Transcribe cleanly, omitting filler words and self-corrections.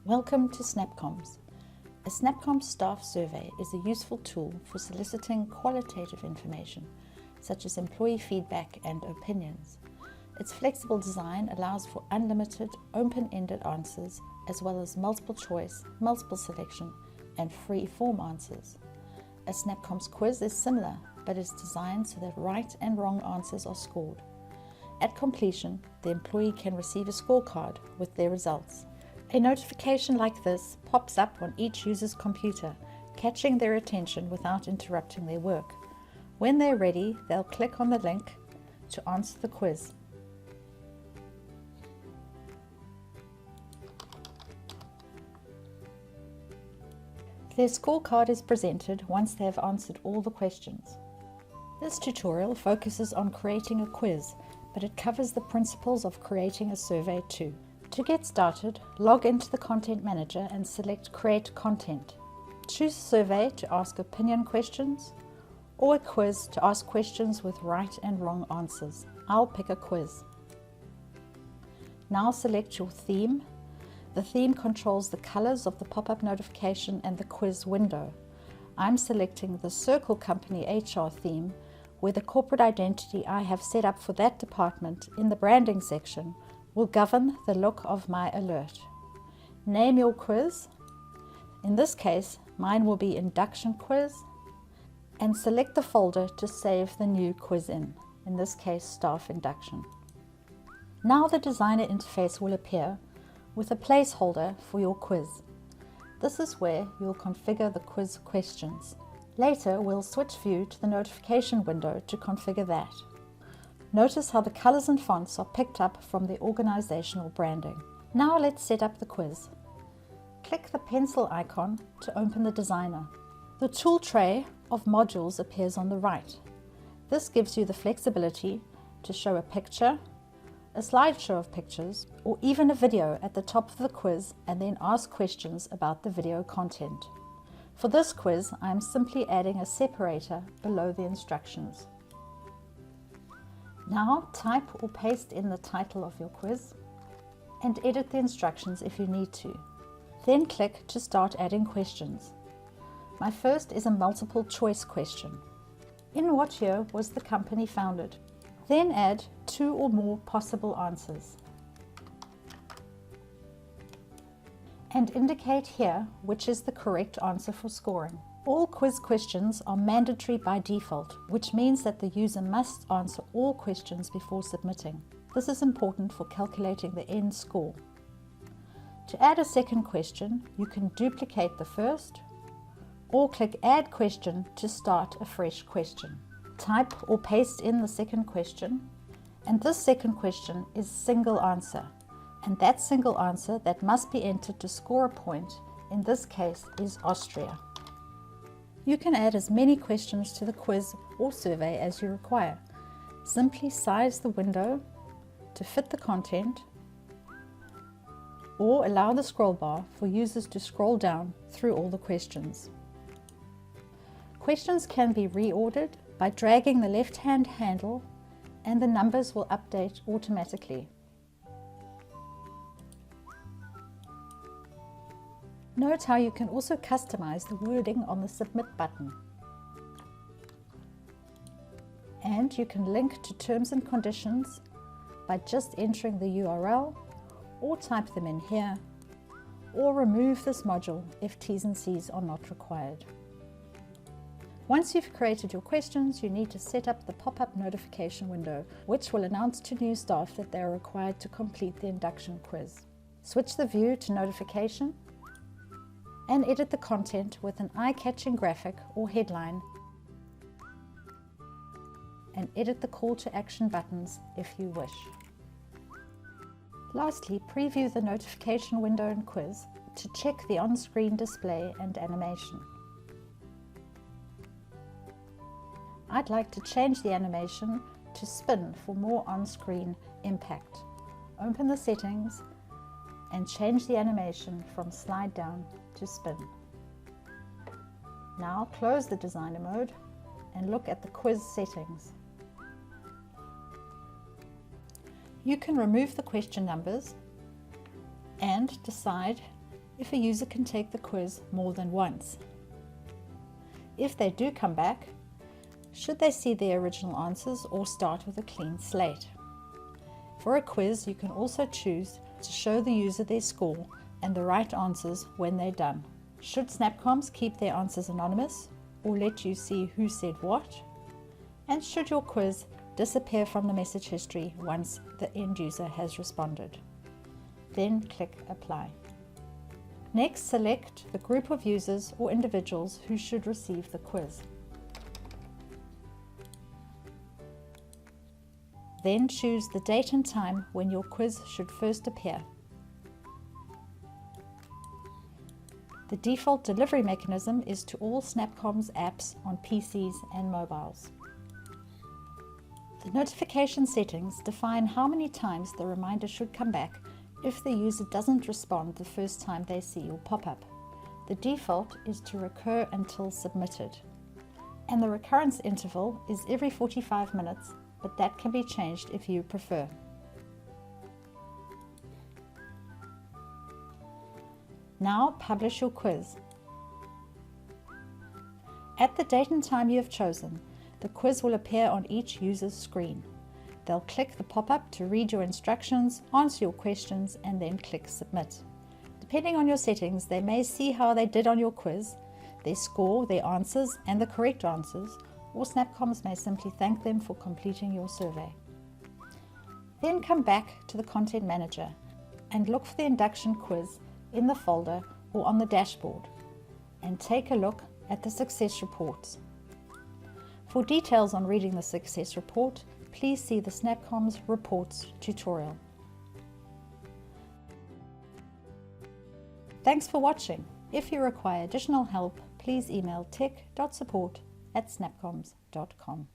Welcome to SnapComms. A SnapComms staff survey is a useful tool for soliciting qualitative information, such as employee feedback and opinions. Its flexible design allows for unlimited, open-ended answers, as well as multiple choice, multiple selection, and free form answers. A SnapComms quiz is similar, but is designed so that right and wrong answers are scored. At completion, the employee can receive a scorecard with their results. A notification like this pops up on each user's computer, catching their attention without interrupting their work. When they're ready, they'll click on the link to answer the quiz. Their scorecard is presented once they have answered all the questions. This tutorial focuses on creating a quiz, but it covers the principles of creating a survey too. To get started, log into the Content Manager and select Create Content. Choose a survey to ask opinion questions or a quiz to ask questions with right and wrong answers. I'll pick a quiz. Now select your theme. The theme controls the colors of the pop-up notification and the quiz window. I'm selecting the Circle Company HR theme, where the corporate identity I have set up for that department in the branding section will govern the look of my alert. Name your quiz. In this case, mine will be Induction Quiz, and select the folder to save the new quiz in this case, Staff Induction. Now the designer interface will appear with a placeholder for your quiz. This is where you'll configure the quiz questions. Later, we'll switch view to the notification window to configure that. Notice how the colors and fonts are picked up from the organizational branding. Now let's set up the quiz. Click the pencil icon to open the designer. The tool tray of modules appears on the right. This gives you the flexibility to show a picture, a slideshow of pictures, or even a video at the top of the quiz and then ask questions about the video content. For this quiz, I'm simply adding a separator below the instructions. Now type or paste in the title of your quiz and edit the instructions if you need to. Then click to start adding questions. My first is a multiple choice question. In what year was the company founded? Then add 2 or more possible answers. And indicate here which is the correct answer for scoring. All quiz questions are mandatory by default, which means that the user must answer all questions before submitting. This is important for calculating the end score. To add a second question, you can duplicate the first or click Add Question to start a fresh question. Type or paste in the second question, and this second question is single answer, and that single answer that must be entered to score a point, in this case, is Austria. You can add as many questions to the quiz or survey as you require. Simply size the window to fit the content, or allow the scroll bar for users to scroll down through all the questions. Questions can be reordered by dragging the left-hand handle, and the numbers will update automatically. Note how you can also customize the wording on the Submit button. And you can link to terms and conditions by just entering the URL, or type them in here, or remove this module if T's and C's are not required. Once you've created your questions, you need to set up the pop-up notification window, which will announce to new staff that they are required to complete the induction quiz. Switch the view to notification and edit the content with an eye-catching graphic or headline, and edit the call to action buttons if you wish. Lastly, preview the notification window and quiz to check the on-screen display and animation. I'd like to change the animation to spin for more on-screen impact. Open the settings and change the animation from slide down to spin. Now close the designer mode and look at the quiz settings. You can remove the question numbers and decide if a user can take the quiz more than once. If they do come back, should they see their original answers or start with a clean slate? For a quiz, you can also choose to show the user their score and the right answers when they're done. Should SnapComms keep their answers anonymous or let you see who said what? And should your quiz disappear from the message history once the end user has responded? Then click Apply. Next, select the group of users or individuals who should receive the quiz. Then choose the date and time when your quiz should first appear. The default delivery mechanism is to all SnapComms apps on PCs and mobiles. The notification settings define how many times the reminder should come back if the user doesn't respond the first time they see your pop-up. The default is to recur until submitted, and the recurrence interval is every 45 minutes, but that can be changed if you prefer. Now publish your quiz. At the date and time you have chosen, the quiz will appear on each user's screen. They'll click the pop-up to read your instructions, answer your questions, and then click Submit. Depending on your settings, they may see how they did on your quiz, their score, their answers, and the correct answers, or SnapComms may simply thank them for completing your survey. Then come back to the Content Manager and look for the induction quiz in the folder or on the dashboard, and take a look at the success reports. For details on reading the success report, please see the SnapComms Reports tutorial. Thanks for watching. If you require additional help, please email tech.support@snapcomms.com.